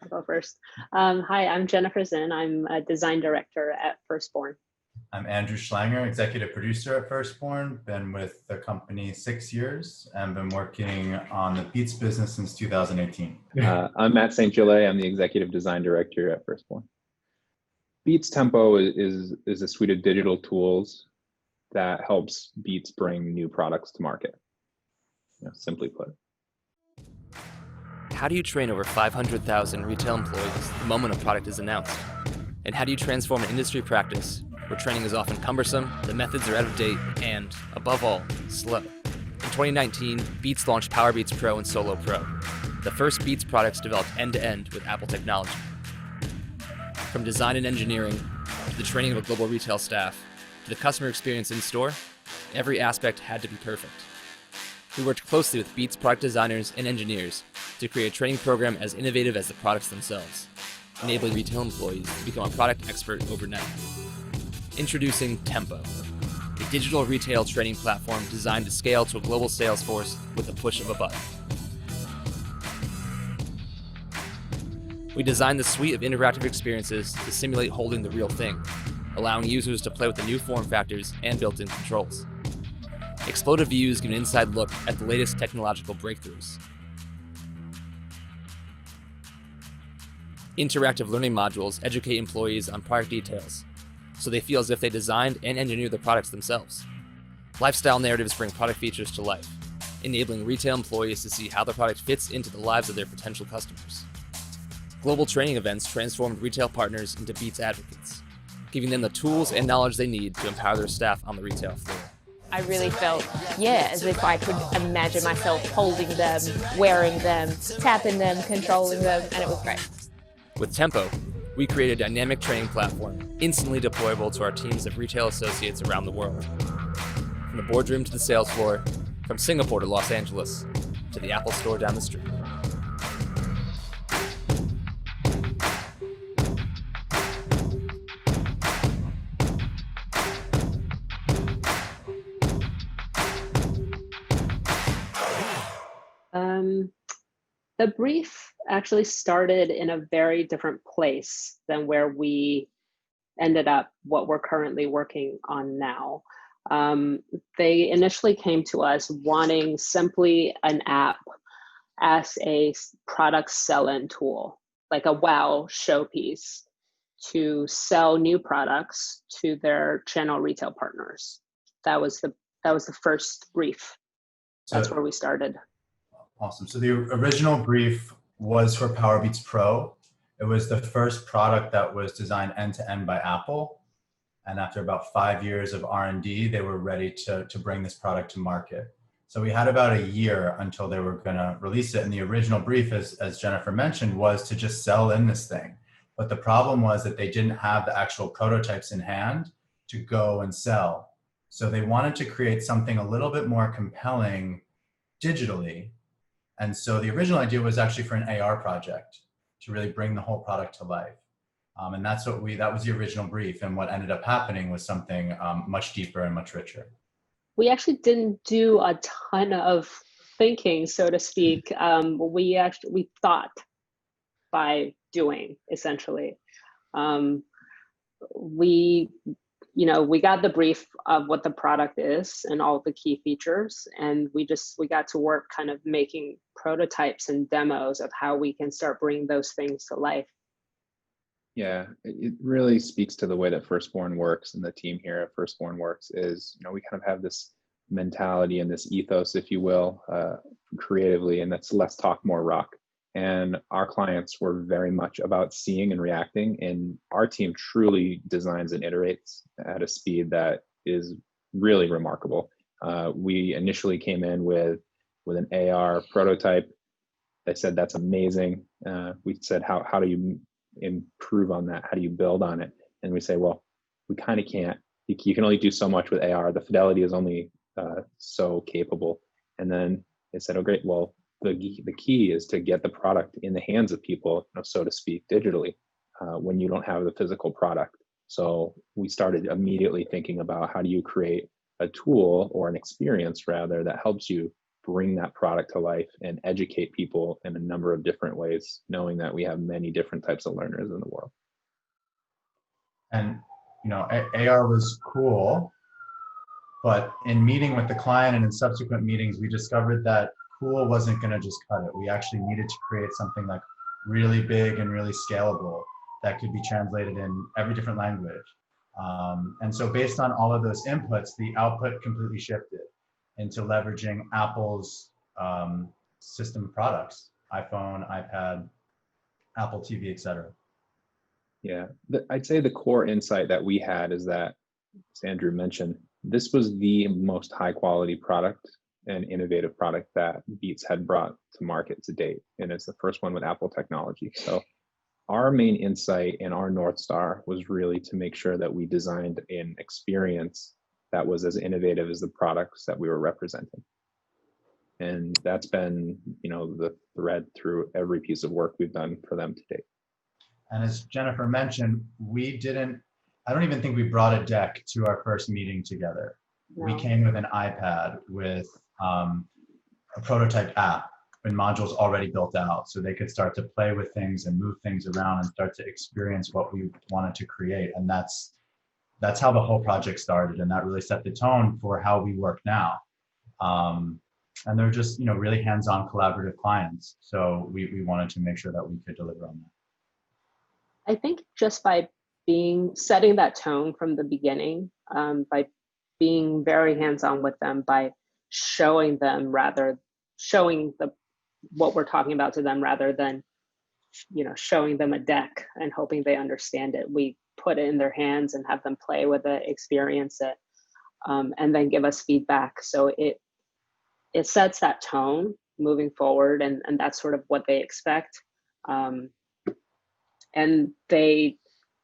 I'll go first. Hi, I'm Jennifer Xin. I'm a design director at Firstborn. I'm Andrew Schlanger, executive producer at Firstborn. Been with the company 6 years and been working on the Beats business since 2018. I'm Matt St. Gelais. I'm the executive design director at Firstborn. Beats Tempo is a suite of digital tools that helps Beats bring new products to market. Simply put. How do you train over 500,000 retail employees the moment a product is announced? And how do you transform an industry practice where training is often cumbersome, the methods are out of date, and, above all, slow? In 2019, Beats launched PowerBeats Pro and Solo Pro, the first Beats products developed end-to-end with Apple technology. From design and engineering, to the training of a global retail staff, to the customer experience in store, every aspect had to be perfect. We worked closely with Beats product designers and engineers to create a training program as innovative as the products themselves, enabling retail employees to become a product expert overnight. Introducing Tempo, a digital retail training platform designed to scale to a global sales force with the push of a button. We designed the suite of interactive experiences to simulate holding the real thing, allowing users to play with the new form factors and built-in controls. Exploded views give an inside look at the latest technological breakthroughs. Interactive learning modules educate employees on product details, so they feel as if they designed and engineered the products themselves. Lifestyle narratives bring product features to life, enabling retail employees to see how the product fits into the lives of their potential customers. Global training events transformed retail partners into Beats advocates, giving them the tools and knowledge they need to empower their staff on the retail floor. I really felt, as if I could imagine myself holding them, wearing them, tapping them, controlling them, and it was great. With Tempo, we created a dynamic training platform instantly deployable to our teams of retail associates around the world. From the boardroom to the sales floor, from Singapore to Los Angeles, to the Apple store down the street. The brief actually started in a very different place than where we ended up what we're currently working on now. They initially came to us wanting simply an app as a product sell-in tool, like a wow showpiece to sell new products to their channel retail partners. That was the first brief. That's where we started. Awesome. So the original brief was for PowerBeats Pro. It was the first product that was designed end-to-end by Apple. And after about 5 years of R&D, they were ready to bring this product to market. So we had about a year until they were going to release it. And the original brief, as Jennifer mentioned, was to just sell in this thing. But the problem was that they didn't have the actual prototypes in hand to go and sell. So they wanted to create something a little bit more compelling digitally. And so the original idea was actually for an AR project to really bring the whole product to life. And that was the original brief. And what ended up happening was something much deeper and much richer. We actually didn't do a ton of thinking, so to speak. We thought by doing, essentially. We got the brief of what the product is and all the key features, and we got to work kind of making prototypes and demos of how we can start bringing those things to life. Yeah, it really speaks to the way that Firstborn works, and the team here at Firstborn works is, we kind of have this mentality and this ethos, if you will, creatively, and that's less talk, more rock. And our clients were very much about seeing and reacting, and our team truly designs and iterates at a speed that is really remarkable. We initially came in with an AR prototype. They said, that's amazing. We said, how do you improve on that? How do you build on it? And we say, well, we kind of can't. You can only do so much with AR. The fidelity is only so capable. And then they said, oh, great. Well, the key is to get the product in the hands of people, so to speak, digitally, when you don't have the physical product. So we started immediately thinking about how do you create a tool or an experience rather that helps you bring that product to life and educate people in a number of different ways, knowing that we have many different types of learners in the world. And, you know, AR was cool, but in meeting with the client and in subsequent meetings, we discovered that cool wasn't going to just cut it. We actually needed to create something like really big and really scalable that could be translated in every different language. And so based on all of those inputs, the output completely shifted into leveraging Apple's system of products, iPhone, iPad, Apple TV, etc. Yeah, I'd say the core insight that we had is that, as Andrew mentioned, this was the most high quality product and innovative product that Beats had brought to market to date. And it's the first one with Apple technology. So our main insight and our North Star was really to make sure that we designed an experience that was as innovative as the products that we were representing. And that's been, you know, the thread through every piece of work we've done for them to date. And as Jennifer mentioned, I don't even think we brought a deck to our first meeting together. No. We came with an iPad with a prototype app and modules already built out, so they could start to play with things and move things around and start to experience what we wanted to create. And that's how the whole project started, and that really set the tone for how we work now. And they're just, you know, really hands-on collaborative clients. So we wanted to make sure that we could deliver on that. I think just by setting that tone from the beginning, by being very hands-on with them, by showing what we're talking about to them rather than, you know, showing them a deck and hoping they understand it. We put it in their hands and have them play with it, experience it, and then give us feedback. So it sets that tone moving forward, and that's sort of what they expect. And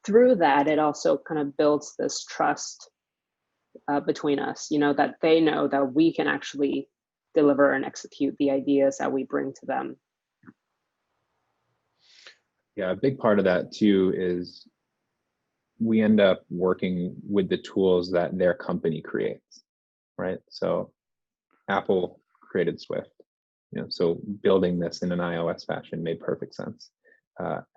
through that, it also kind of builds this trust between us, you know, that they know that we can actually deliver and execute the ideas that we bring to them. Yeah, a big part of that too is we end up working with the tools that their company creates, right? So Apple created Swift, you know, so building this in an iOS fashion made perfect sense.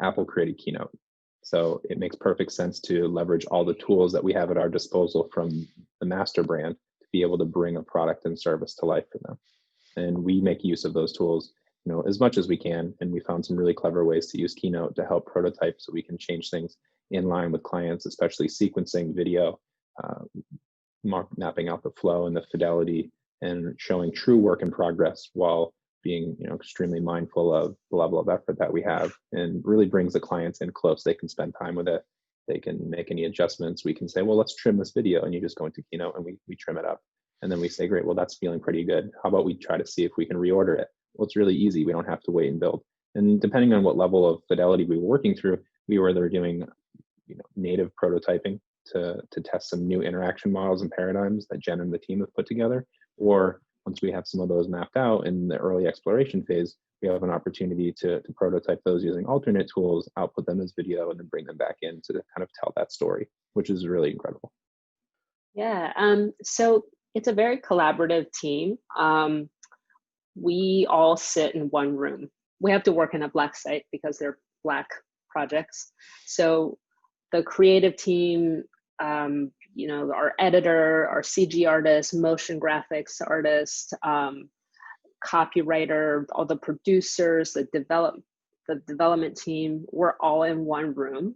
Apple created Keynote. So it makes perfect sense to leverage all the tools that we have at our disposal from the master brand to be able to bring a product and service to life for them. And we make use of those tools, you know, as much as we can. And we found some really clever ways to use Keynote to help prototype so we can change things in line with clients, especially sequencing video, mapping out the flow and the fidelity, and showing true work in progress while being, you know, extremely mindful of the level of effort that we have, and really brings the clients in close. They can spend time with it. They can make any adjustments. We can say, well, let's trim this video, and you just go into Keynote and we trim it up. And then we say, great, well, that's feeling pretty good. How about we try to see if we can reorder it? Well, it's really easy. We don't have to wait and build. And depending on what level of fidelity we were working through, we were either doing, you know, native prototyping to test some new interaction models and paradigms that Jen and the team have put together, or once we have some of those mapped out in the early exploration phase, we have an opportunity to prototype those using alternate tools, output them as video, and then bring them back in to kind of tell that story, which is really incredible. Yeah, so it's a very collaborative team. We all sit in one room. We have to work in a Black site because they're Black projects. So the creative team, you know, our editor, our CG artist, motion graphics artist, copywriter, all the producers, the development team, we're all in one room.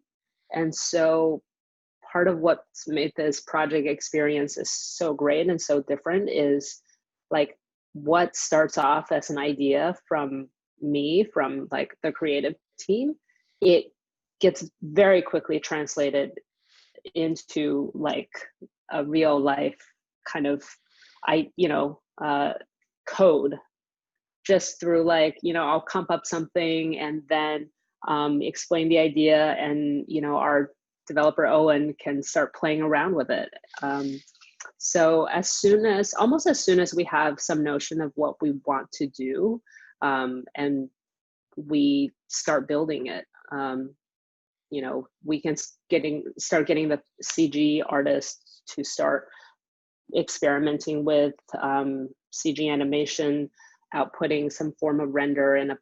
And so part of what's made this project experience is so great and so different is like what starts off as an idea from me, from like the creative team, it gets very quickly translated into like a real life kind of code, just through like, you know, I'll comp up something and then explain the idea, and you know, our developer Owen can start playing around with it. So almost as soon as we have some notion of what we want to do, and we start building it, you know, we can start getting the CG artists to start experimenting with CG animation, outputting some form of render in a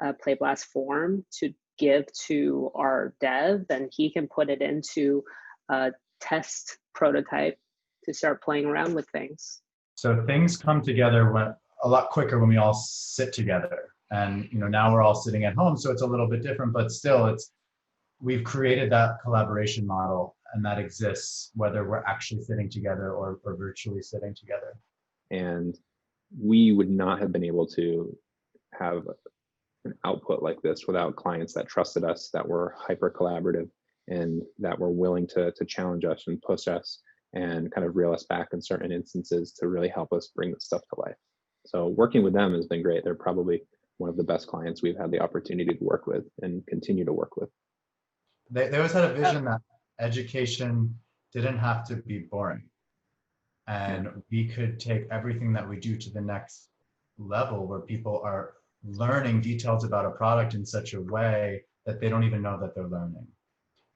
Playblast form to give to our dev, and he can put it into a test prototype to start playing around with things. So things come together a lot quicker when we all sit together. And now we're all sitting at home, so it's a little bit different, but still we've created that collaboration model, and that exists whether we're actually sitting together or virtually sitting together. And we would not have been able to have an output like this without clients that trusted us, that were hyper collaborative, and that were willing to challenge us and push us and kind of reel us back in certain instances to really help us bring this stuff to life. So working with them has been great. They're probably one of the best clients we've had the opportunity to work with and continue to work with. They always had a vision that education didn't have to be boring, and we could take everything that we do to the next level where people are learning details about a product in such a way that they don't even know that they're learning.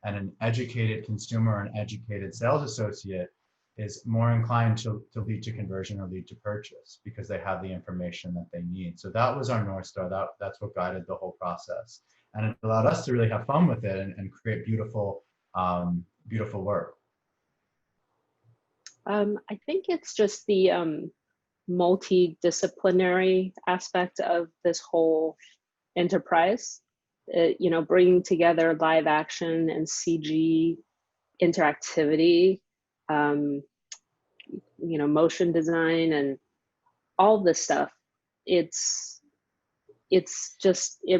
And an educated consumer, an educated sales associate is more inclined to lead to conversion or lead to purchase because they have the information that they need. So that was our North Star. That's what guided the whole process. And it allowed us to really have fun with it and create beautiful, beautiful work. I think it's just the multidisciplinary aspect of this whole enterprise. Bringing together live action and CG interactivity, motion design, and all this stuff. It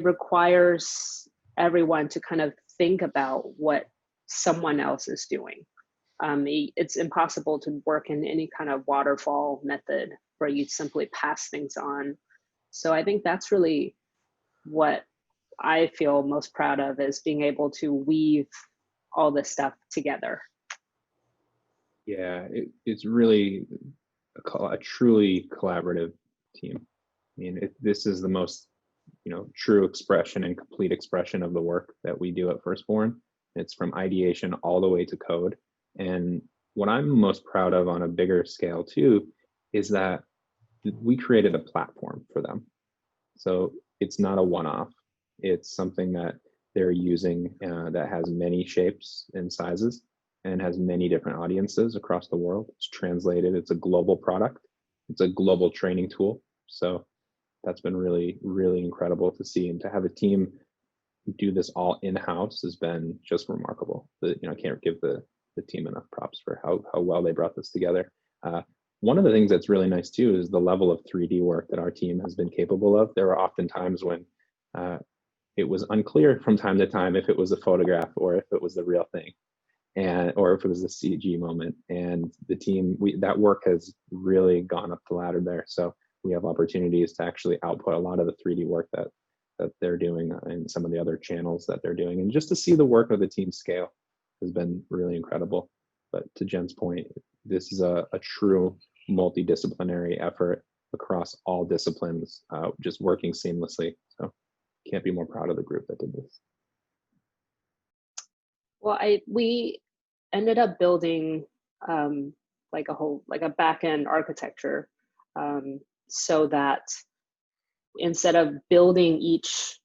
requires everyone to kind of think about what someone else is doing. It's impossible to work in any kind of waterfall method where you simply pass things on. So I think that's really what I feel most proud of, is being able to weave all this stuff together. Yeah, it's really a truly collaborative team. I mean, this is the most, true expression and complete expression of the work that we do at Firstborn. It's from ideation all the way to code. And what I'm most proud of on a bigger scale too, is that we created a platform for them. So it's not a one-off. It's something that they're using that has many shapes and sizes and has many different audiences across the world. It's translated. It's a global product. It's a global training tool. So that's been really, really incredible to see, and to have a team do this all in-house has been just remarkable. I can't give the team enough props for how well they brought this together. One of the things that's really nice too is the level of 3D work that our team has been capable of. There were often times when it was unclear from time to time if it was a photograph or if it was the real thing, or if it was a CG moment. And the team, that work has really gone up the ladder there. So we have opportunities to actually output a lot of the 3D work that they're doing and some of the other channels that they're doing. And just to see the work of the team scale has been really incredible. But to Jen's point, this is a true multidisciplinary effort across all disciplines, just working seamlessly. So can't be more proud of the group that did this. Well, we ended up building like a back-end architecture, so that instead of building each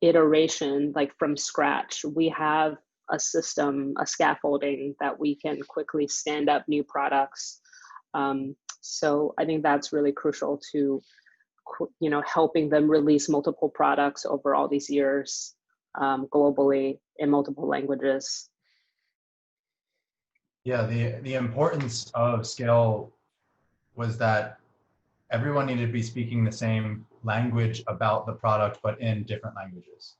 iteration like from scratch, we have a system, a scaffolding that we can quickly stand up new products. So I think that's really crucial to, helping them release multiple products over all these years, globally in multiple languages. Yeah, the importance of scale was that everyone needed to be speaking the same language about the product, but in different languages.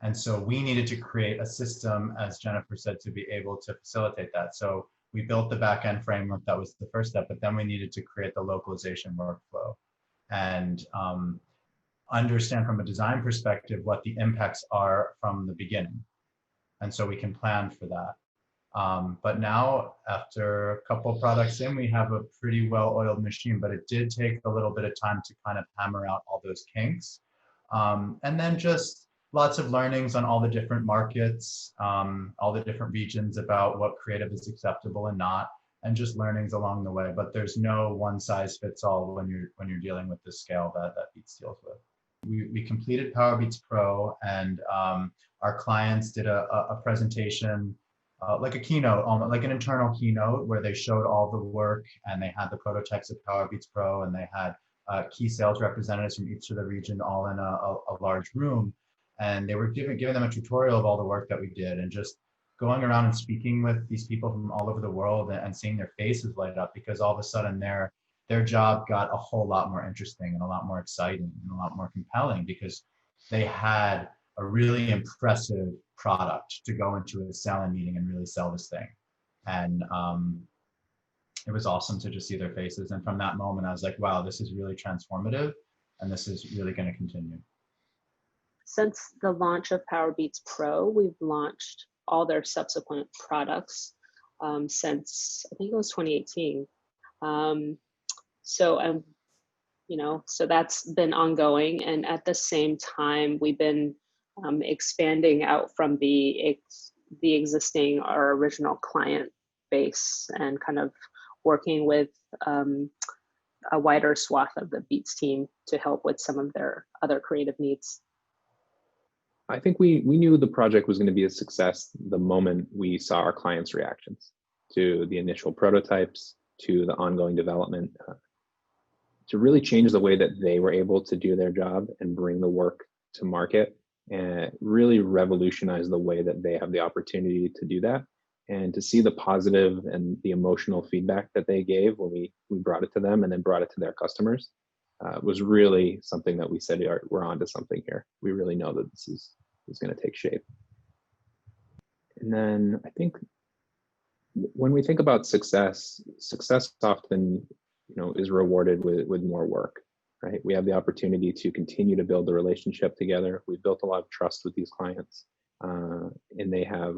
And so we needed to create a system, as Jennifer said, to be able to facilitate that. So we built the back-end framework. That was the first step, but then we needed to create the localization workflow and understand from a design perspective what the impacts are from the beginning. And so we can plan for that. But now, after a couple of products in, we have a pretty well-oiled machine, but it did take a little bit of time to kind of hammer out all those kinks. And then just lots of learnings on all the different markets, all the different regions about what creative is acceptable and not, and just learnings along the way. But there's no one size fits all when you're dealing with the scale that Beats deals with. We completed PowerBeats Pro, and our clients did a presentation, like a keynote, almost like an internal keynote, where they showed all the work, and they had the prototypes of PowerBeats Pro, and they had key sales representatives from each of the region all in a large room, and they were giving them a tutorial of all the work that we did, and just going around and speaking with these people from all over the world and seeing their faces light up, because all of a sudden their job got a whole lot more interesting and a lot more exciting and a lot more compelling, because they had a really impressive product to go into a selling meeting and really sell this thing. And it was awesome to just see their faces. And from that moment, I was like, wow, this is really transformative, and this is really going to continue. Since the launch of PowerBeats Pro, we've launched all their subsequent products since, I think it was 2018. So that's been ongoing. And at the same time, we've been expanding out from the existing, our original client base, and kind of working with a wider swath of the Beats team to help with some of their other creative needs. I think we knew the project was going to be a success the moment we saw our clients' reactions to the initial prototypes, to the ongoing development, to really change the way that they were able to do their job and bring the work to market, and really revolutionize the way that they have the opportunity to do that. And to see the positive and the emotional feedback that they gave when we brought it to them and then brought it to their customers was really something that we said, we're onto something here. We really know that this is going to take shape. And then I think when we think about success often, is rewarded with more work, right? We have the opportunity to continue to build the relationship together. We've built a lot of trust with these clients, and they have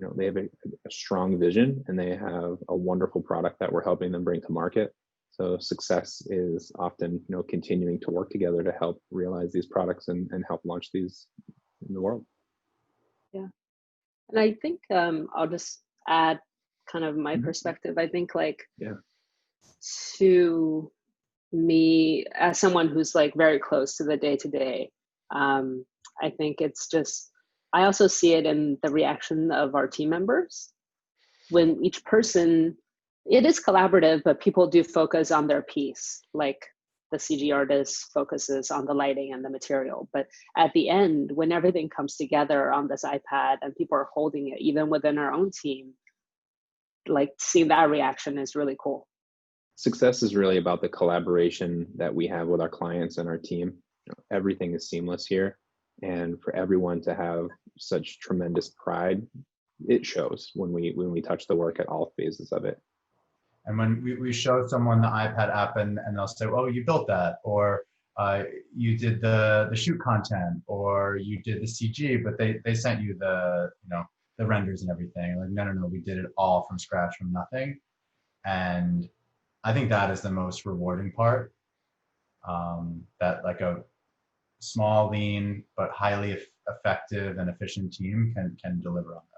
a strong vision, and they have a wonderful product that we're helping them bring to market. So success is often, continuing to work together to help realize these products and help launch these in the world. Yeah. And I think I'll just add kind of my perspective. I think to me, as someone who's very close to the day-to-day, I think it's just, I also see it in the reaction of our team members. When each person, it is collaborative, but people do focus on their piece. Like the CG artist focuses on the lighting and the material. But at the end, when everything comes together on this iPad and people are holding it, even within our own team, seeing that reaction is really cool. Success is really about the collaboration that we have with our clients and our team. Everything is seamless here. And for everyone to have such tremendous pride, it shows when we touch the work at all phases of it. And when we show someone the iPad app and they'll say, oh, you built that, or you did the shoot content, or you did the CG, but they sent you the renders and everything. Like, no, we did it all from scratch, from nothing. And I think that is the most rewarding part, that a small, lean, but highly effective and efficient team can deliver on that.